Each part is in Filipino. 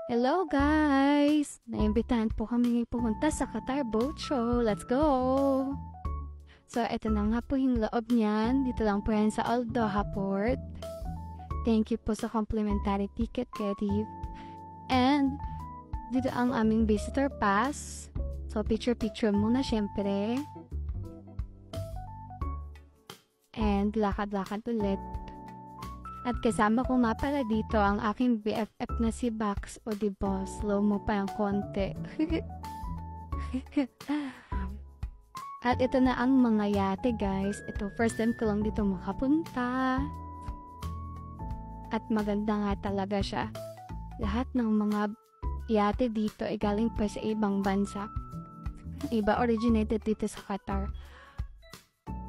Hello guys! Naimbitahan po kami pumunta sa Qatar Boat Show. Let's go! So, ito na nga po yung loob niyan. Dito lang po yan sa Al Doha Port. Thank you po sa complimentary ticket, Creative. And, dito ang aming visitor pass. So, picture-picture muna syempre. And, lakad-lakad ulit. At kasama ko nga pala dito ang aking BFF na si Bax, o diba, slow mo pa yung konti. At ito na ang mga yate guys. Ito, first time ko lang dito makapunta. At maganda nga talaga siya. Lahat ng mga yate dito ay galing pa sa ibang bansa. Iba originated dito sa Qatar.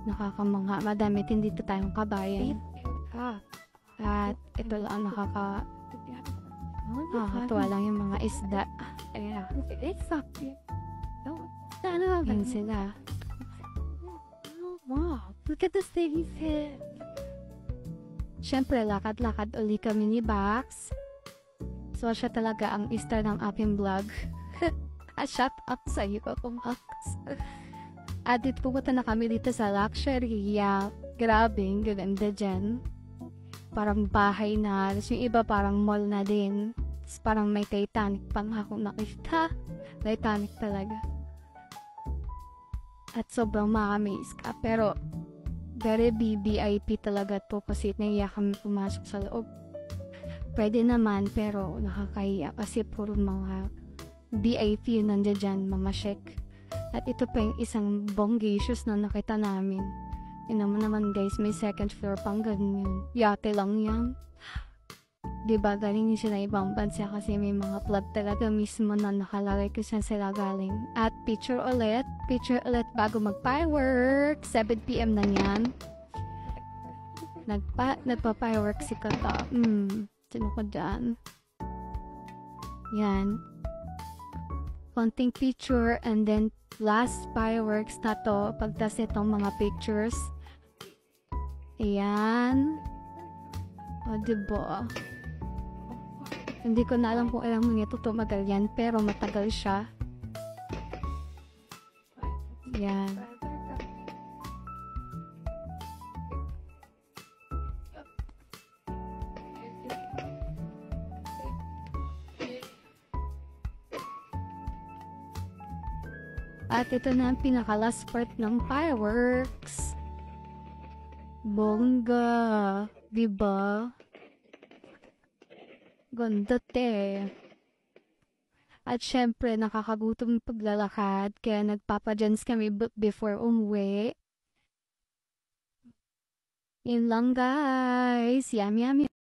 Nakakamangha, madami din dito tayong kabayan. At ito lang nakakatuwa lang yung mga isda. Ayan. Yan sila. Wow, look at the things here. Siyempre, lakad-lakad uli kami ni Bax. So, siya talaga ang star ng aking vlog. Shout out sa iyo, Bax. At dito pupunta na kami dito sa luxury. Yeah, grabe, ganda dyan. Parang bahay na, tapos yung iba parang mall na din. Tapos parang may Titanic pang ako nakita. Titanic talaga. At sobrang ma-amaze ka. Pero, very VIP talaga to kasi naiya kami pumasok sa loob. Pwede naman, pero nakakahiya kasi puro mga VIP yung nandiyan dyan, mga check. At ito pa yung isang bongacious na nakita namin. Yun naman guys, may second floor pang ganyan. Yate lang yan. Diba, galing din sila ibang bansa kasi may mga plot talaga mismo na nakalagay kung saan sila galing. At picture ulit bago mag-fireworks. 7 PM na yan. Nagpa-fireworks si Kata. Sino ko dyan? Yan. Konting picture and then last fireworks na to. Pagtas itong mga pictures. Ayan. O, diba? Hindi ko na alam kung ilang minuto tumagal yan, pero matagal siya. Ayan. At ito na ang pinaka-last part ng fireworks. Bongga. Diba? Ganda te. At syempre, nakakagutom paglalakad. Kaya nagpapadjans kami before umuwi. Yun lang guys. Yum yum yum.